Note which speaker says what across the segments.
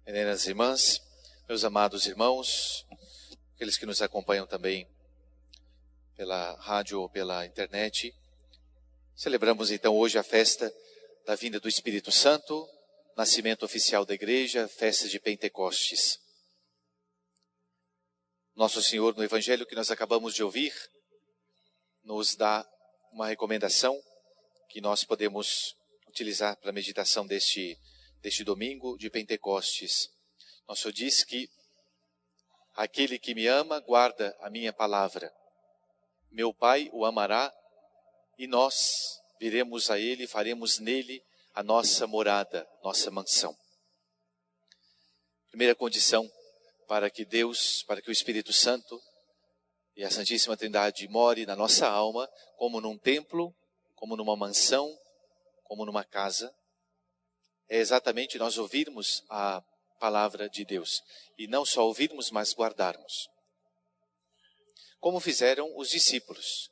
Speaker 1: Meninas e irmãs, meus amados irmãos, aqueles que nos acompanham também pela rádio ou pela internet, celebramos então hoje a festa da vinda do Espírito Santo, nascimento oficial da igreja, festa de Pentecostes. Nosso Senhor, no Evangelho que nós acabamos de ouvir, nos dá uma recomendação que nós podemos utilizar para a meditação deste domingo de Pentecostes. Nosso Senhor diz que aquele que me ama guarda a minha palavra. Meu Pai o amará e nós viremos a Ele e faremos nele a nossa morada, nossa mansão. Primeira condição para que Deus, para que o Espírito Santo e a Santíssima Trindade more na nossa alma, como num templo, como numa mansão, como numa casa, é exatamente nós ouvirmos a palavra de Deus. E não só ouvirmos, mas guardarmos. Como fizeram os discípulos.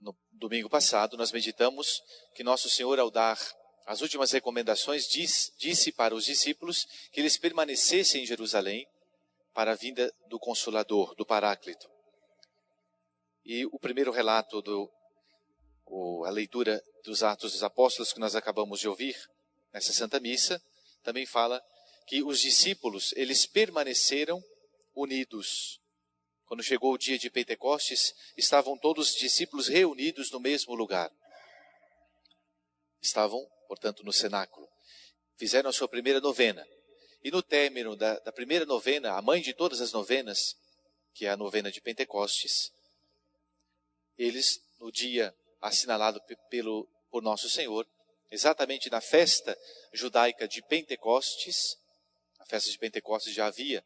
Speaker 1: No domingo passado, nós meditamos que Nosso Senhor, ao dar as últimas recomendações, disse para os discípulos que eles permanecessem em Jerusalém para a vinda do Consolador, do Paráclito. E o primeiro relato, a leitura dos Atos dos Apóstolos que nós acabamos de ouvir, nessa Santa Missa, também fala que os discípulos, eles permaneceram unidos. Quando chegou o dia de Pentecostes, estavam todos os discípulos reunidos no mesmo lugar. Estavam, portanto, no cenáculo. Fizeram a sua primeira novena. E no término da primeira novena, a mãe de todas as novenas, que é a novena de Pentecostes, eles, no dia assinalado por Nosso Senhor, exatamente na festa judaica de Pentecostes, a festa de Pentecostes já havia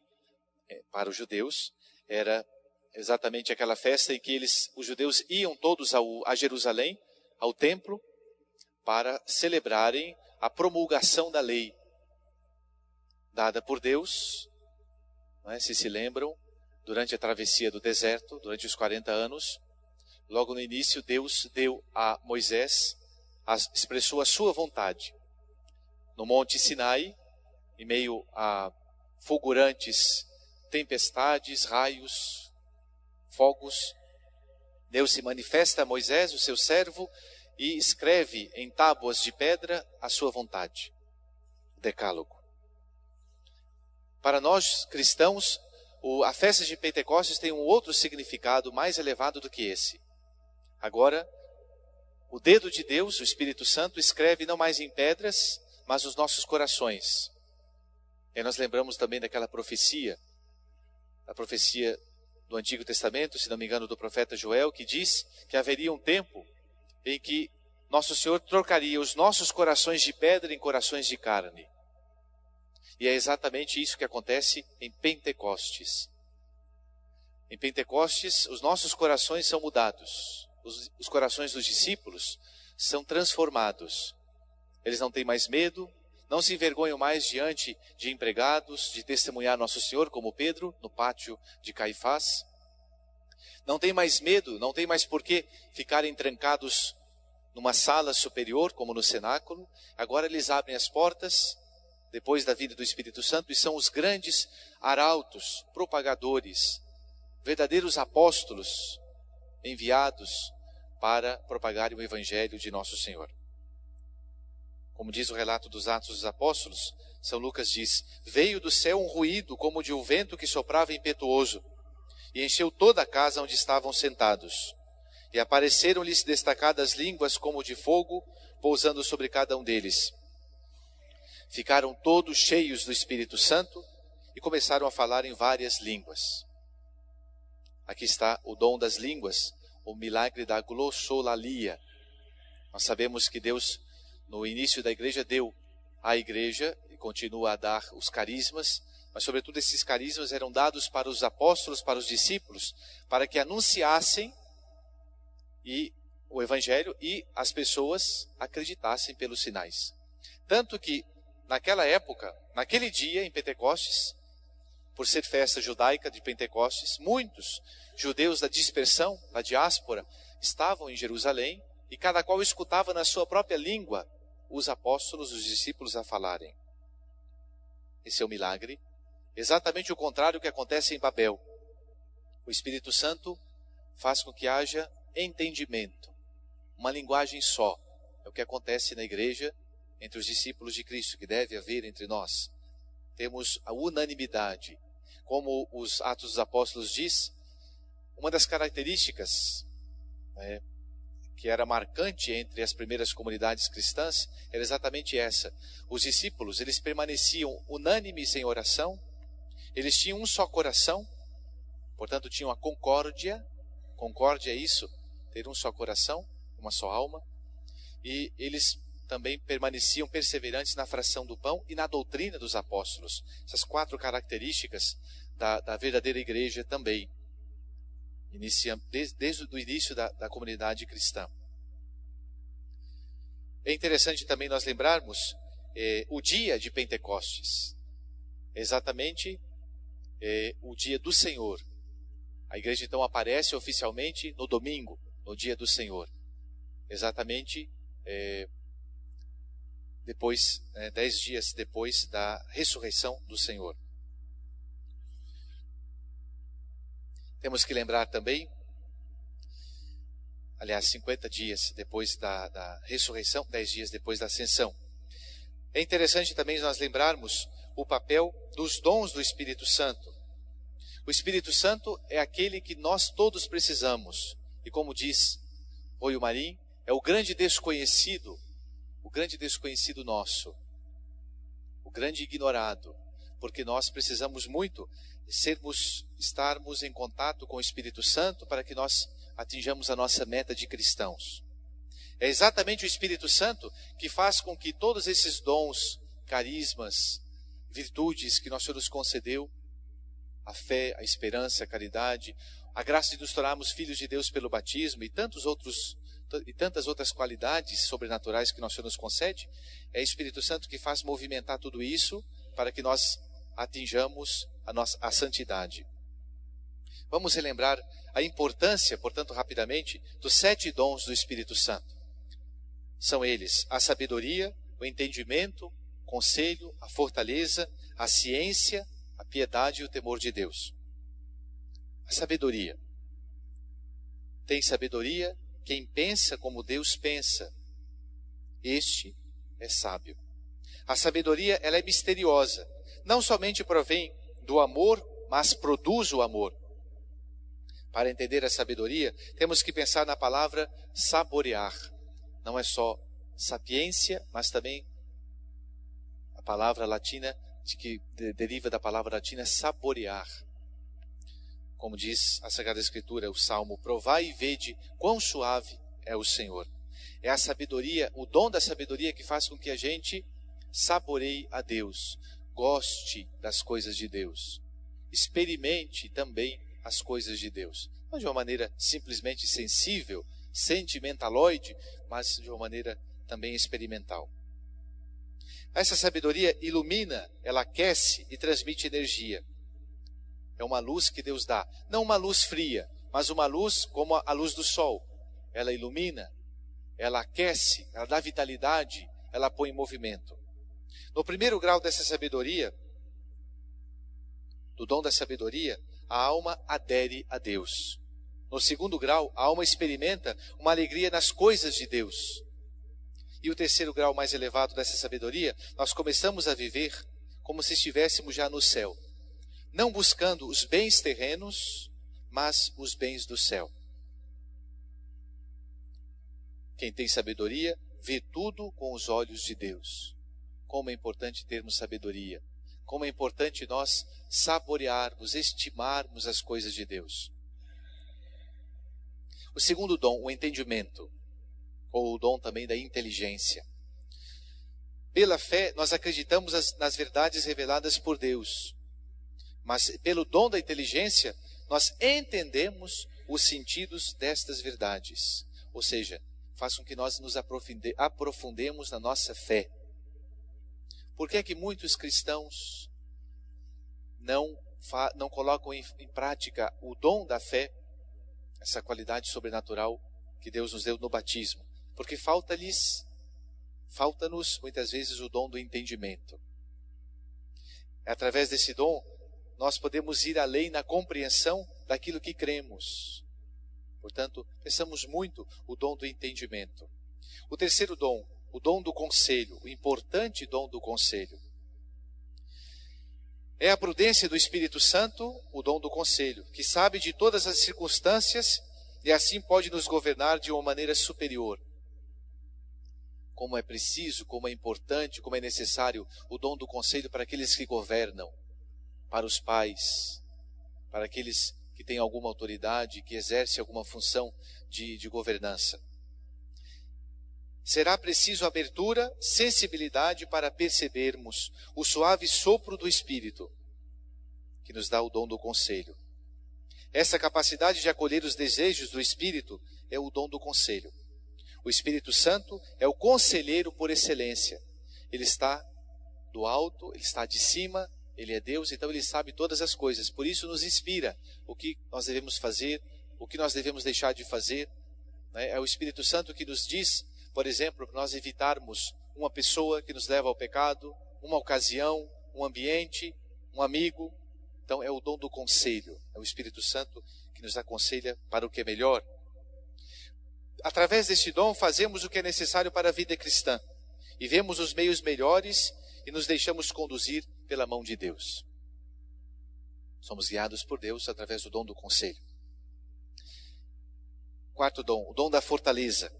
Speaker 1: para os judeus, era exatamente aquela festa em que os judeus iam todos a Jerusalém, ao templo, para celebrarem a promulgação da lei dada por Deus, não é? Se lembram, durante a travessia do deserto, durante os 40 anos, logo no início Deus deu a Moisés, expressou a sua vontade. No Monte Sinai, em meio a fulgurantes tempestades, raios, fogos, Deus se manifesta a Moisés, o seu servo, e escreve em tábuas de pedra a sua vontade, o Decálogo. Para nós cristãos, a festa de Pentecostes tem um outro significado mais elevado do que esse. Agora, o dedo de Deus, o Espírito Santo, escreve não mais em pedras, mas nos nossos corações. E nós lembramos também daquela profecia, a profecia do Antigo Testamento, se não me engano, do profeta Joel, que diz que haveria um tempo em que Nosso Senhor trocaria os nossos corações de pedra em corações de carne. E é exatamente isso que acontece em Pentecostes. Em Pentecostes, os nossos corações são mudados. Os corações dos discípulos são transformados. Eles não têm mais medo, não se envergonham mais diante de empregados, de testemunhar Nosso Senhor, como Pedro, no pátio de Caifás. Não tem mais medo, não tem mais por que ficarem trancados numa sala superior, como no cenáculo. Agora eles abrem as portas, depois da vinda do Espírito Santo, e são os grandes arautos, propagadores, verdadeiros apóstolos, enviados para propagarem o Evangelho de Nosso Senhor. Como diz o relato dos Atos dos Apóstolos, São Lucas diz: veio do céu um ruído como de um vento que soprava impetuoso, e encheu toda a casa onde estavam sentados. E apareceram-lhes destacadas línguas como de fogo, pousando sobre cada um deles. Ficaram todos cheios do Espírito Santo e começaram a falar em várias línguas. Aqui está o dom das línguas, o milagre da glossolalia. Nós sabemos que Deus, no início da igreja, deu à igreja e continua a dar os carismas, mas sobretudo esses carismas eram dados para os apóstolos, para os discípulos, para que anunciassem o Evangelho e as pessoas acreditassem pelos sinais. Tanto que, naquela época, naquele dia em Pentecostes, por ser festa judaica de Pentecostes, muitos judeus da dispersão, da diáspora, estavam em Jerusalém e cada qual escutava na sua própria língua os apóstolos, os discípulos a falarem. esse é o milagre. Exatamente o contrário do que acontece em Babel. O Espírito Santo faz com que haja entendimento, uma linguagem só. É o que acontece na igreja, entre os discípulos de Cristo, que deve haver entre nós. Temos a unanimidade. Como os Atos dos Apóstolos diz, uma das características que era marcante entre as primeiras comunidades cristãs era exatamente essa. Os discípulos, eles permaneciam unânimes em oração, eles tinham um só coração, portanto tinham a concórdia. Concórdia é isso, ter um só coração, uma só alma. E eles também permaneciam perseverantes na fração do pão e na doutrina dos apóstolos. Essas 4 características da verdadeira igreja também. Desde o início da comunidade cristã. É interessante também nós lembrarmos o dia de Pentecostes. Exatamente o dia do Senhor. A igreja então aparece oficialmente no domingo, no dia do Senhor. Exatamente 10 dias depois da ressurreição do Senhor. Temos que lembrar também, aliás, 50 dias depois da ressurreição, 10 dias depois da ascensão. É interessante também nós lembrarmos o papel dos dons do Espírito Santo. O Espírito Santo é aquele que nós todos precisamos. E como diz Royo Marim, é o grande desconhecido nosso, o grande ignorado, porque nós precisamos muito estarmos em contato com o Espírito Santo para que nós atinjamos a nossa meta de cristãos. É exatamente o Espírito Santo que faz com que todos esses dons, carismas, virtudes que nosso Senhor nos concedeu, a fé, a esperança, a caridade, a graça de nos tornarmos filhos de Deus pelo batismo e tantas outras qualidades sobrenaturais que nosso Senhor nos concede, é o Espírito Santo que faz movimentar tudo isso para que nós atinjamos a santidade. Vamos relembrar a importância, portanto, rapidamente, dos 7 dons do Espírito Santo. São eles a sabedoria, o entendimento, o conselho, a fortaleza, a ciência, a piedade e o temor de Deus. A sabedoria. Tem sabedoria quem pensa como Deus pensa. Este é sábio. A sabedoria, ela é misteriosa. Não somente provém do amor, mas produz o amor. Para entender a sabedoria, temos que pensar na palavra saborear. Não é só sapiência, mas também a palavra latina, que deriva da palavra latina saborear. Como diz a Sagrada Escritura, o Salmo, provai e vede quão suave é o Senhor. É a sabedoria, o dom da sabedoria que faz com que a gente saboreie a Deus, goste das coisas de Deus, experimente também as coisas de Deus. Não de uma maneira simplesmente sensível, sentimentaloide, mas de uma maneira também experimental. Essa sabedoria ilumina, ela aquece e transmite energia. É uma luz que Deus dá. Não uma luz fria, mas uma luz como a luz do sol. Ela ilumina, ela aquece, ela dá vitalidade, ela põe em movimento. No primeiro grau dessa sabedoria, do dom da sabedoria, a alma adere a Deus. No segundo grau, a alma experimenta uma alegria nas coisas de Deus. E o terceiro grau mais elevado dessa sabedoria, nós começamos a viver como se estivéssemos já no céu. Não buscando os bens terrenos, mas os bens do céu. Quem tem sabedoria, vê tudo com os olhos de Deus. Como é importante termos sabedoria. Como é importante nós saborearmos, estimarmos as coisas de Deus. O segundo dom, o entendimento, ou o dom também da inteligência. Pela fé, nós acreditamos nas verdades reveladas por Deus. Mas pelo dom da inteligência, nós entendemos os sentidos destas verdades. Ou seja, faz com que nós nos aprofundemos na nossa fé. Por que é que muitos cristãos não colocam em prática o dom da fé, essa qualidade sobrenatural que Deus nos deu no batismo? Porque falta-nos muitas vezes o dom do entendimento. Através desse dom, nós podemos ir além na compreensão daquilo que cremos. Portanto, pensamos muito o dom do entendimento. O terceiro dom, o dom do conselho, o importante dom do conselho. É a prudência do Espírito Santo, o dom do conselho, que sabe de todas as circunstâncias e assim pode nos governar de uma maneira superior. Como é preciso, como é importante, como é necessário o dom do conselho para aqueles que governam, para os pais, para aqueles que têm alguma autoridade, que exercem alguma função de governança. Será preciso abertura, sensibilidade para percebermos o suave sopro do Espírito, que nos dá o dom do conselho. Essa capacidade de acolher os desejos do Espírito é o dom do conselho. O Espírito Santo é o conselheiro por excelência. Ele está do alto, ele está de cima, ele é Deus, então ele sabe todas as coisas. Por isso nos inspira o que nós devemos fazer, o que nós devemos deixar de fazer. É o Espírito Santo que nos diz, por exemplo, para nós evitarmos uma pessoa que nos leva ao pecado, uma ocasião, um ambiente, um amigo. Então é o dom do conselho, é o Espírito Santo que nos aconselha para o que é melhor. Através deste dom fazemos o que é necessário para a vida cristã e vemos os meios melhores e nos deixamos conduzir pela mão de Deus. Somos guiados por Deus através do dom do conselho. Quarto dom, o dom da fortaleza.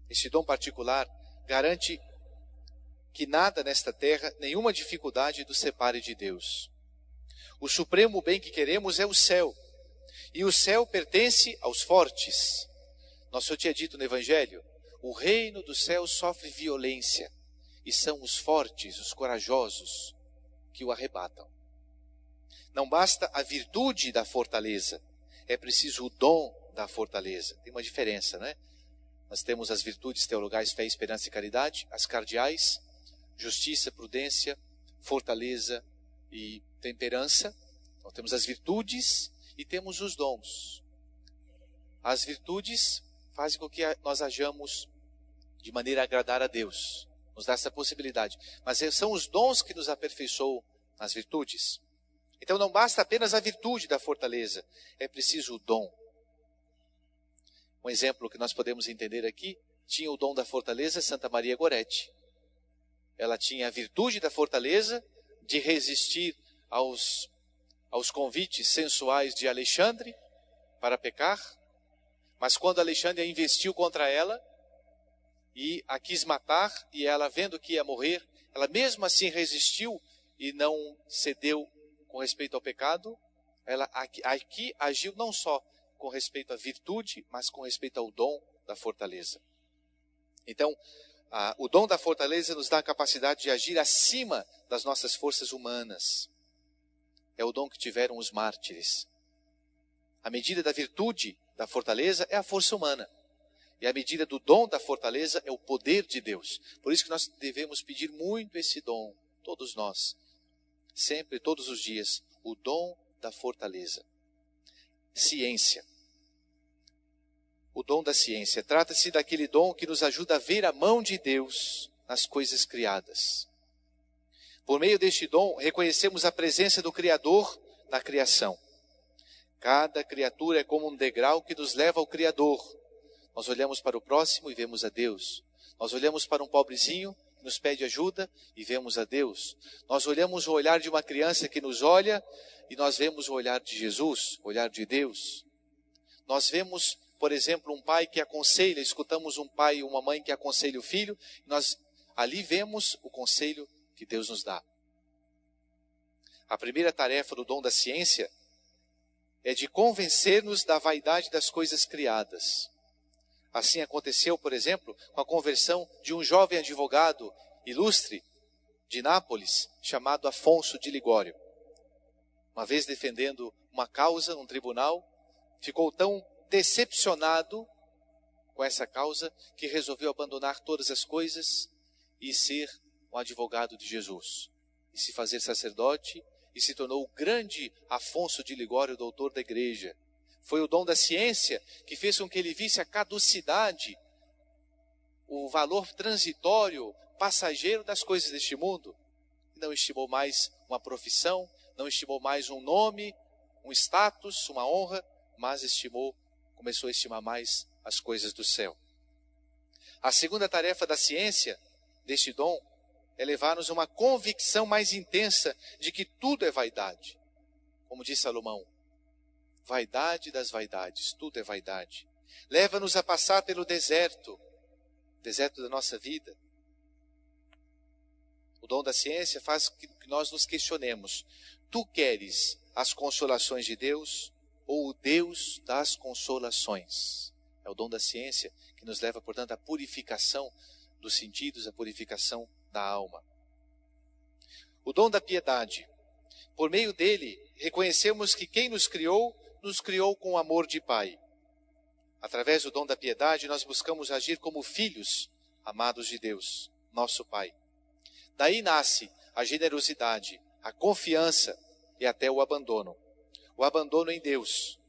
Speaker 1: Este dom particular garante que nada nesta terra, nenhuma dificuldade nos separe de Deus. O supremo bem que queremos é o céu, e o céu pertence aos fortes. Nosso Senhor tinha dito no Evangelho, o reino do céu sofre violência, e são os fortes, os corajosos, que o arrebatam. Não basta a virtude da fortaleza, é preciso o dom da fortaleza. Tem uma diferença, né? Nós temos as virtudes teologais, fé, esperança e caridade, as cardeais, justiça, prudência, fortaleza e temperança. Então temos as virtudes e temos os dons. As virtudes fazem com que nós hajamos de maneira a agradar a Deus, nos dá essa possibilidade. Mas são os dons que nos aperfeiçoam nas virtudes. Então não basta apenas a virtude da fortaleza, é preciso o dom. Um exemplo que nós podemos entender aqui, tinha o dom da fortaleza Santa Maria Goretti. Ela tinha a virtude da fortaleza de resistir aos convites sensuais de Alexandre para pecar, mas quando Alexandre a investiu contra ela e a quis matar, e ela vendo que ia morrer, ela mesmo assim resistiu e não cedeu com respeito ao pecado. Ela aqui agiu não só com respeito à virtude, mas com respeito ao dom da fortaleza. Então, o dom da fortaleza nos dá a capacidade de agir acima das nossas forças humanas. É o dom que tiveram os mártires. A medida da virtude da fortaleza é a força humana. E a medida do dom da fortaleza é o poder de Deus. Por isso que nós devemos pedir muito esse dom, todos nós. Sempre, todos os dias, o dom da fortaleza. Ciência. O dom da ciência. Trata-se daquele dom que nos ajuda a ver a mão de Deus nas coisas criadas. Por meio deste dom, reconhecemos a presença do Criador na criação. Cada criatura é como um degrau que nos leva ao Criador. Nós olhamos para o próximo e vemos a Deus. Nós olhamos para um pobrezinho que nos pede ajuda e vemos a Deus. Nós olhamos o olhar de uma criança que nos olha e nós vemos o olhar de Jesus, o olhar de Deus. Nós vemos, por exemplo, um pai que aconselha, escutamos um pai e uma mãe que aconselha o filho, e nós ali vemos o conselho que Deus nos dá. A primeira tarefa do dom da ciência é de convencer-nos da vaidade das coisas criadas. Assim aconteceu, por exemplo, com a conversão de um jovem advogado ilustre de Nápoles, chamado Afonso de Ligório. Uma vez defendendo uma causa num tribunal, ficou tão decepcionado com essa causa que resolveu abandonar todas as coisas e ser um advogado de Jesus. E se fazer sacerdote, e se tornou o grande Afonso de Ligório, doutor da igreja. Foi o dom da ciência que fez com que ele visse a caducidade, o valor transitório, passageiro das coisas deste mundo. não estimou mais uma profissão, não estimou mais um nome, um status, uma honra, mas começou a estimar mais as coisas do céu. A segunda tarefa da ciência, deste dom, é levar-nos a uma convicção mais intensa de que tudo é vaidade. Como diz Salomão, vaidade das vaidades, tudo é vaidade. Leva-nos a passar pelo deserto da nossa vida. O dom da ciência faz que nós nos questionemos. Tu queres as consolações de Deus ou o Deus das consolações? É o dom da ciência que nos leva, portanto, à purificação dos sentidos, à purificação da alma. O dom da piedade. Por meio dele, reconhecemos que quem nos criou com amor de Pai. Através do dom da piedade, nós buscamos agir como filhos amados de Deus, nosso Pai. Daí nasce a generosidade, a confiança e até o abandono. O abandono em Deus.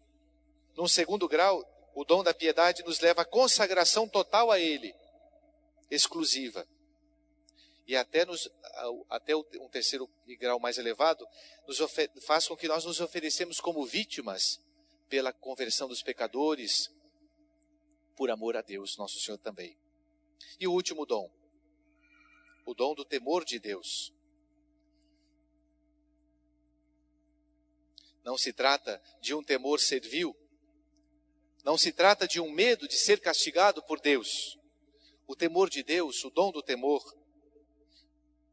Speaker 1: Num segundo grau, o dom da piedade nos leva à consagração total a Ele, exclusiva. E até um terceiro grau mais elevado, faz com que nós nos oferecemos como vítimas pela conversão dos pecadores, por amor a Deus, nosso Senhor também. E o último dom, o dom do temor de Deus. Não se trata de um temor servil, não se trata de um medo de ser castigado por Deus. O temor de Deus, o dom do temor,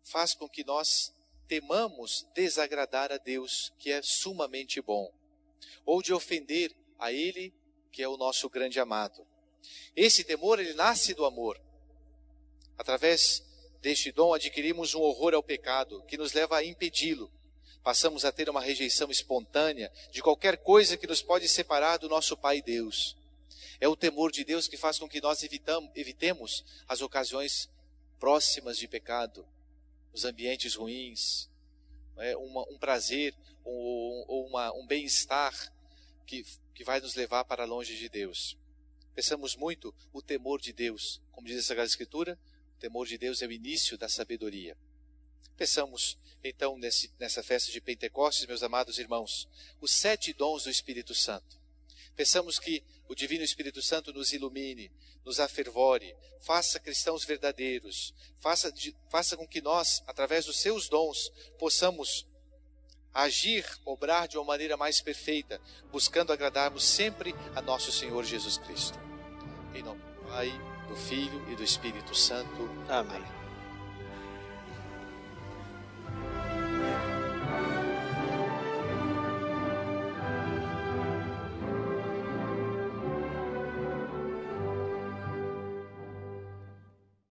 Speaker 1: faz com que nós temamos desagradar a Deus, que é sumamente bom, ou de ofender a Ele, que é o nosso grande amado. Esse temor, ele nasce do amor. Através deste dom adquirimos um horror ao pecado, que nos leva a impedi-lo. Passamos a ter uma rejeição espontânea de qualquer coisa que nos pode separar do nosso Pai Deus. É o temor de Deus que faz com que nós evitemos as ocasiões próximas de pecado, os ambientes ruins, um prazer ou um bem-estar que vai nos levar para longe de Deus. Pensamos muito o temor de Deus. Como diz a Sagrada Escritura, o temor de Deus é o início da sabedoria. Pensamos, então, nessa festa de Pentecostes, meus amados irmãos, os 7 dons do Espírito Santo. Pensamos que o Divino Espírito Santo nos ilumine, nos afervore, faça cristãos verdadeiros, faça com que nós, através dos seus dons, possamos agir, obrar de uma maneira mais perfeita, buscando agradarmos sempre a nosso Senhor Jesus Cristo. Em nome do Pai, do Filho e do Espírito Santo.
Speaker 2: Amém.